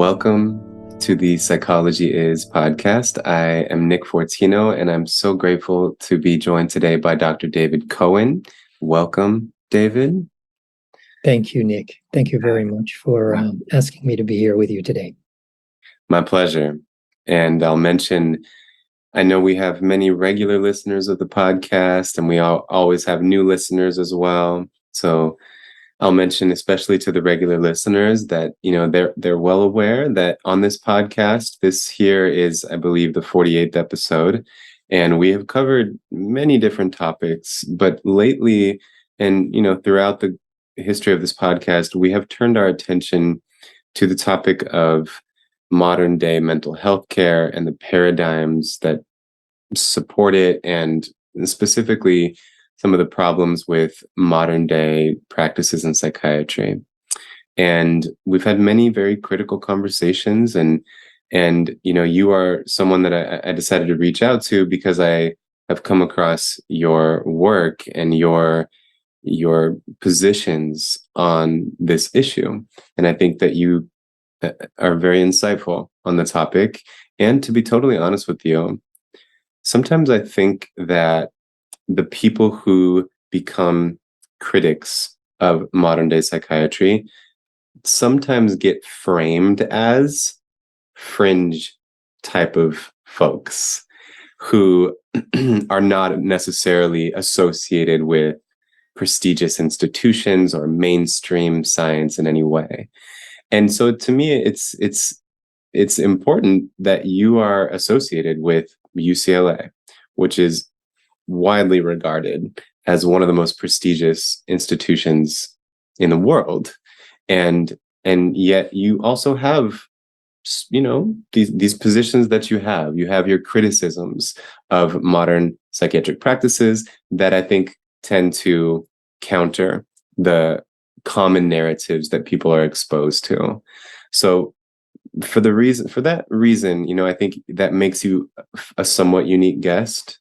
Welcome to the Psychology Is podcast. I am Nick Fortino, and I'm so grateful to be joined today by Dr. David Cohen. Welcome, David. Thank you, Nick. Thank you very much for asking me to be here with you today. My pleasure. And I'll mention, I know we have many regular listeners of the podcast, and we always have new listeners as well. So I'll mention, especially to the regular listeners, that they're well aware that on this podcast, this here is, I believe, the 48th episode, and we have covered many different topics. But lately, and throughout the history of this podcast, we have turned our attention to the topic of modern day mental health care and the paradigms that support it, and specifically some of the problems with modern day practices in psychiatry. And we've had many very critical conversations, and you are someone that I decided to reach out to because I have come across your work and your positions on this issue. And I think that you are very insightful on the topic. And to be totally honest with you, sometimes I think that the people who become critics of modern day psychiatry sometimes get framed as fringe type of folks who are not necessarily associated with prestigious institutions or mainstream science in any way. And so to me, it's important that you are associated with UCLA, which is widely regarded as one of the most prestigious institutions in the world. And yet you also have, these positions that you have your criticisms of modern psychiatric practices that I think tend to counter the common narratives that people are exposed to. So for that reason, I think that makes you a somewhat unique guest.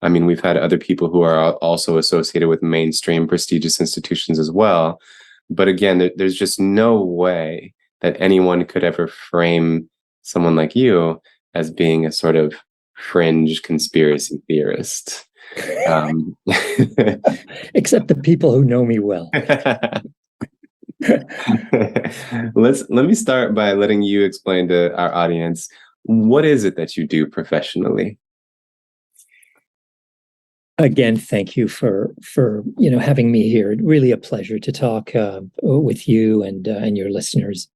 We've had other people who are also associated with mainstream prestigious institutions as well. But again, there's just no way that anyone could ever frame someone like you as being a sort of fringe conspiracy theorist. Except the people who know me well. Let me start by letting you explain to our audience, what is it that you do professionally? Again, thank you for having me here. Really a pleasure to talk with you and your listeners.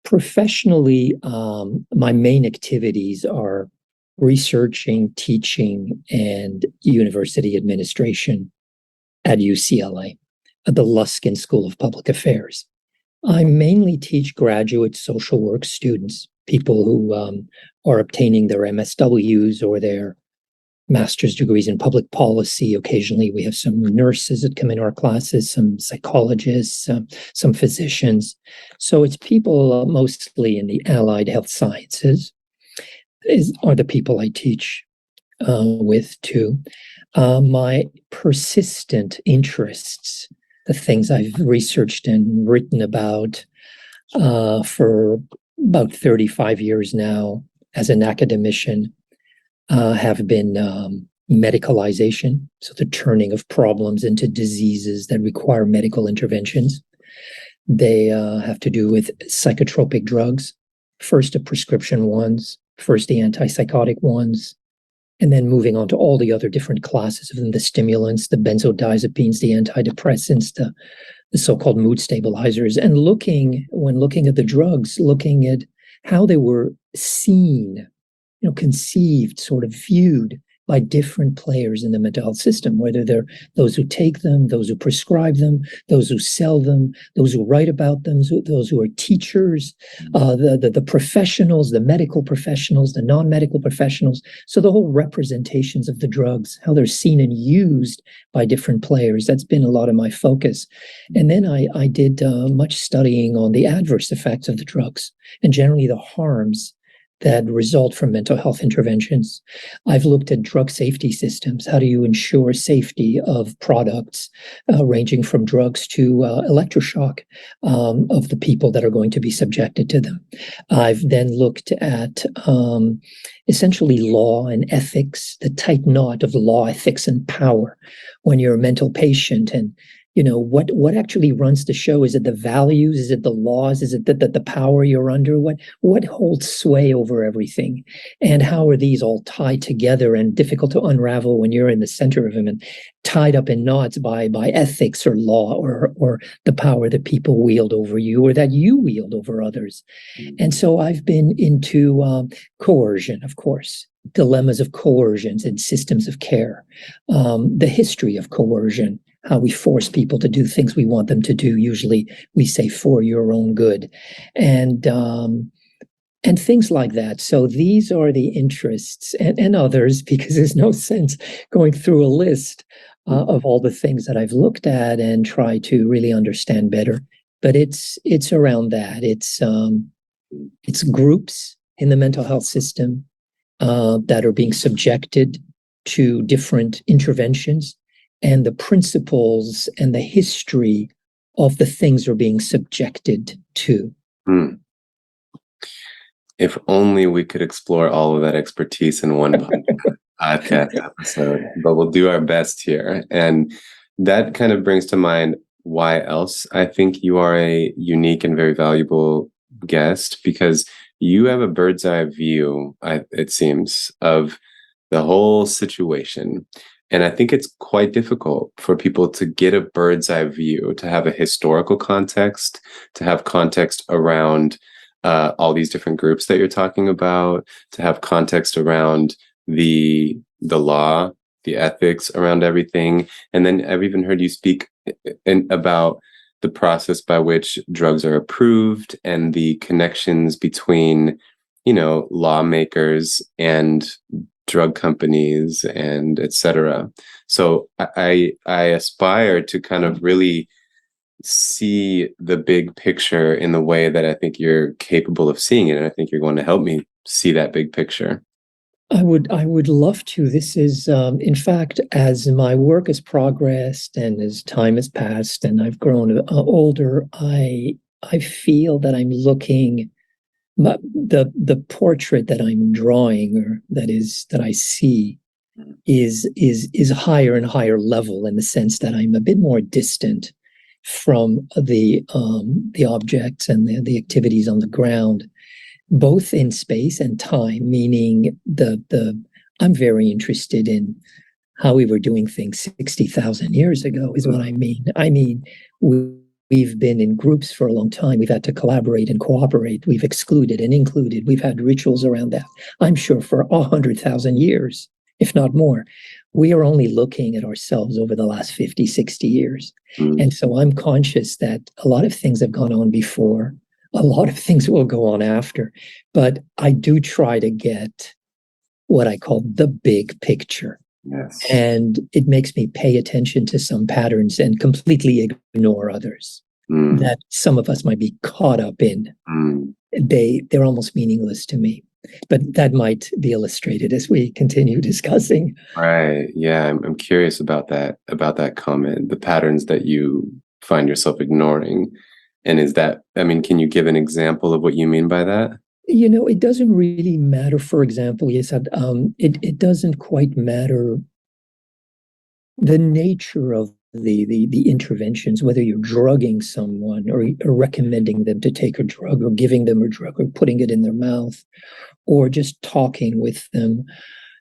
Professionally, my main activities are researching, teaching, and university administration at UCLA, at the Luskin School of Public Affairs. I mainly teach graduate social work students, people who are obtaining their MSWs or their master's degrees in public policy. Occasionally, we have some nurses that come in our classes, some psychologists, some physicians. So it's people mostly in the allied health sciences are the people I teach with too. My persistent interests, the things I've researched and written about for about 35 years now as an academician, have been medicalization, so the turning of problems into diseases that require medical interventions. They have to do with psychotropic drugs, first the prescription ones, first the antipsychotic ones, and then moving on to all the other different classes of them, the stimulants, the benzodiazepines, the antidepressants, the so-called mood stabilizers, and when looking at the drugs, looking at how they were seen, conceived, sort of viewed by different players in the mental health system, whether they're those who take them, those who prescribe them, those who sell them, those who write about them, those who are teachers, the professionals, the medical professionals, the non-medical professionals. So the whole representations of the drugs, how they're seen and used by different players. That's been a lot of my focus. And then I did much studying on the adverse effects of the drugs and generally the harms that result from mental health interventions. I've looked at drug safety systems. How do you ensure safety of products ranging from drugs to electroshock of the people that are going to be subjected to them? I've then looked at essentially law and ethics, the tight knot of law, ethics, and power when you're a mental patient, and what actually runs the show. Is it the values? Is it the laws? Is it the power you're under? What holds sway over everything? And how are these all tied together and difficult to unravel when you're in the center of them and tied up in knots by ethics or law or the power that people wield over you or that you wield over others? And so I've been into coercion, of course, dilemmas of coercions and systems of care, the history of coercion, how we force people to do things we want them to do. Usually we say for your own good, and things like that. So these are the interests and others, because there's no sense going through a list of all the things that I've looked at and try to really understand better. But it's around that. It's groups in the mental health system that are being subjected to different interventions, and the principles and the history of the things they're being subjected to. If only we could explore all of that expertise in one podcast episode, but we'll do our best here. And that kind of brings to mind why else I think you are a unique and very valuable guest, because you have a bird's eye view, it seems, of the whole situation. And I think it's quite difficult for people to get a bird's eye view, to have a historical context, to have context around all these different groups that you're talking about, to have context around the law, the ethics around everything. And then I've even heard you speak about the process by which drugs are approved and the connections between, lawmakers and drug companies and etc. So I aspire to kind of really see the big picture in the way that I think you're capable of seeing it, and I think you're going to help me see that big picture. I would love to. This is, in fact, as my work has progressed and as time has passed and I've grown older, I feel that I'm looking. But the portrait that I'm drawing, or that I see, is higher and higher level, in the sense that I'm a bit more distant from the objects and the activities on the ground, both in space and time. Meaning I'm very interested in how we were doing things 60,000 years ago. Is what I mean. We've been in groups for a long time. We've had to collaborate and cooperate. We've excluded and included. We've had rituals around that, I'm sure, for 100,000 years, if not more. We are only looking at ourselves over the last 50, 60 years. And so I'm conscious that a lot of things have gone on before. A lot of things will go on after. But I do try to get what I call the big picture. Yes. And it makes me pay attention to some patterns and completely ignore others that some of us might be caught up in. They're almost meaningless to me. But that might be illustrated as we continue discussing. Right. Yeah, I'm curious about that comment, the patterns that you find yourself ignoring. And can you give an example of what you mean by that? It doesn't really matter. For example, you said it doesn't quite matter the nature of the interventions, whether you're drugging someone or recommending them to take a drug or giving them a drug or putting it in their mouth or just talking with them.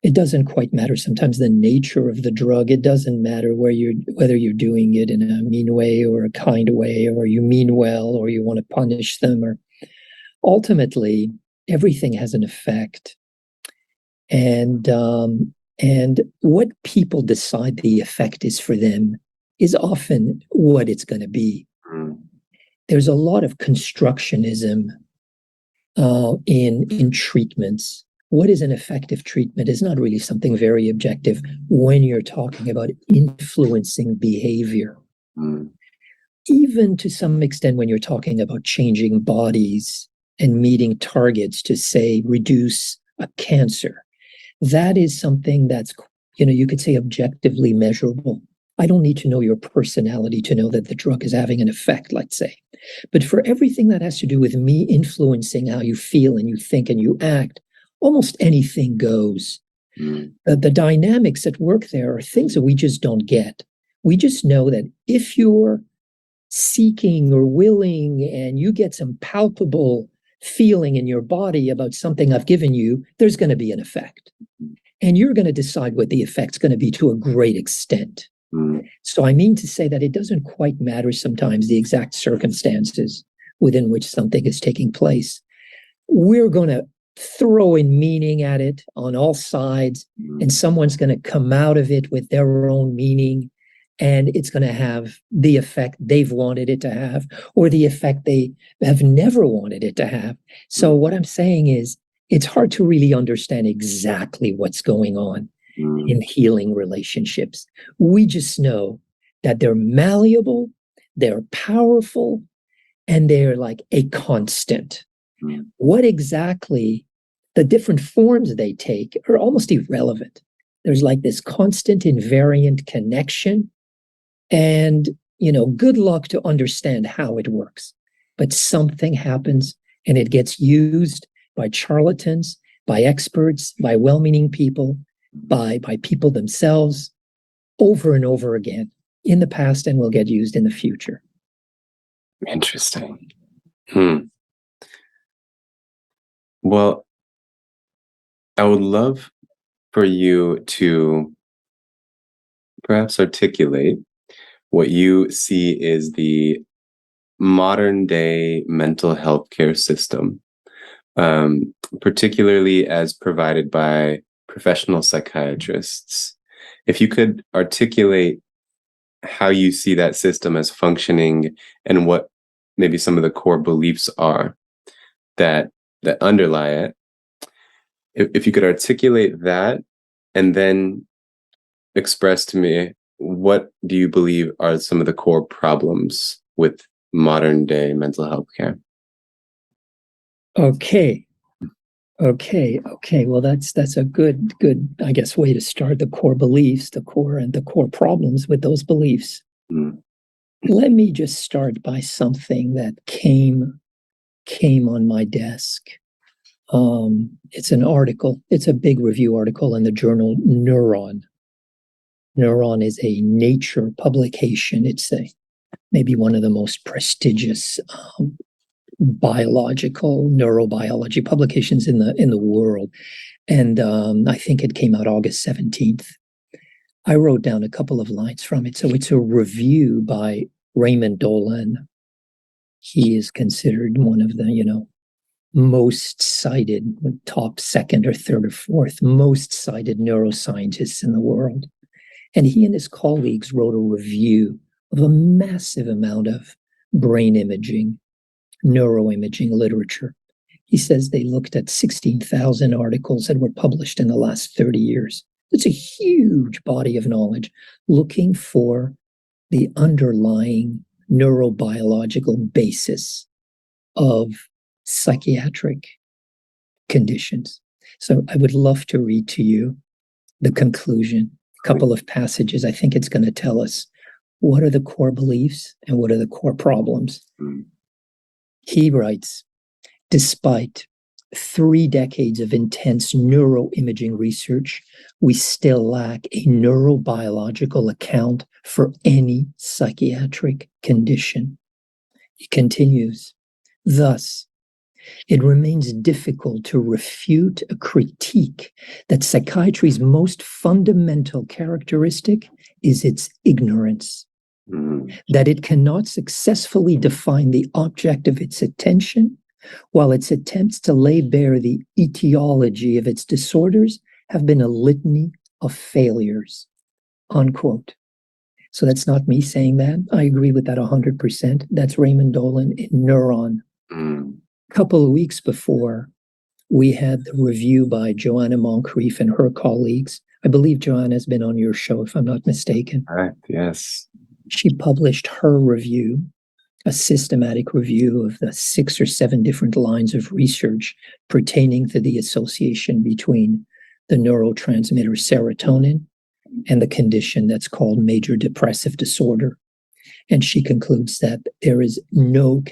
It doesn't quite matter sometimes the nature of the drug. It doesn't matter whether you're doing it in a mean way or a kind way, or you mean well, or you want to punish them, or ultimately, everything has an effect. And what people decide the effect is for them is often what it's going to be. There's a lot of constructionism in treatments. What is an effective treatment is not really something very objective when you're talking about influencing behavior. Even to some extent when you're talking about changing bodies and meeting targets to, say, reduce a cancer. That is something that's, you could say objectively measurable. I don't need to know your personality to know that the drug is having an effect, let's say. But for everything that has to do with me influencing how you feel and you think and you act, almost anything goes. The dynamics at work there are things that we just don't get. We just know that if you're seeking or willing and you get some palpable feeling in your body about something I've given you, there's going to be an effect. And you're going to decide what the effect's going to be to a great extent. So I mean to say that it doesn't quite matter sometimes the exact circumstances within which something is taking place. We're going to throw in meaning at it on all sides, and someone's going to come out of it with their own meaning, and it's going to have the effect they've wanted it to have, or the effect they have never wanted it to have. So what I'm saying is, it's hard to really understand exactly what's going on in healing relationships. We just know that they're malleable, they're powerful, and they're like a constant. What exactly the different forms they take are almost irrelevant. There's like this constant invariant connection, and good luck to understand how it works. But something happens and it gets used by charlatans, by experts, by well-meaning people, by people themselves over and over again in the past, and will get used in the future. Interesting. Well, I would love for you to perhaps articulate what you see is the modern day mental health care system, particularly as provided by professional psychiatrists. If you could articulate how you see that system as functioning and what maybe some of the core beliefs are that underlie it. If you could articulate that and then express to me, what do you believe are some of the core problems with modern day mental health care? Okay. Well, that's a good, I guess, way to start. The core beliefs, the core problems with those beliefs. Let me just start by something that came on my desk. It's an article. It's a big review article in the journal Neuron. Neuron is a Nature publication. It's maybe one of the most prestigious biological neurobiology publications in the world, and I think it came out August 17th. I wrote down a couple of lines from it. So it's a review by Raymond Dolan. He is considered one of the most cited, top second or third or fourth most cited neuroscientists in the world, and he and his colleagues wrote a review of a massive amount of brain imaging, neuroimaging literature. He says they looked at 16,000 articles that were published in the last 30 years. It's a huge body of knowledge looking for the underlying neurobiological basis of psychiatric conditions. So I would love to read to you the conclusion, a couple of passages. I think it's going to tell us what are the core beliefs and what are the core problems. He writes, despite 3 decades of intense neuroimaging research, we still lack a neurobiological account for any psychiatric condition. He continues, thus, it remains difficult to refute a critique that psychiatry's most fundamental characteristic is its ignorance. That it cannot successfully define the object of its attention, while its attempts to lay bare the etiology of its disorders have been a litany of failures, unquote. So that's not me saying that. I agree with that 100%. That's Raymond Dolan in Neuron. A couple of weeks before, we had the review by Joanna Moncrief and her colleagues. I believe Joanna has been on your show, if I'm not mistaken. Correct, yes. She published her review a systematic review of the 6 or 7 different lines of research pertaining to the association between the neurotransmitter serotonin and the condition that's called major depressive disorder. And she concludes that there is no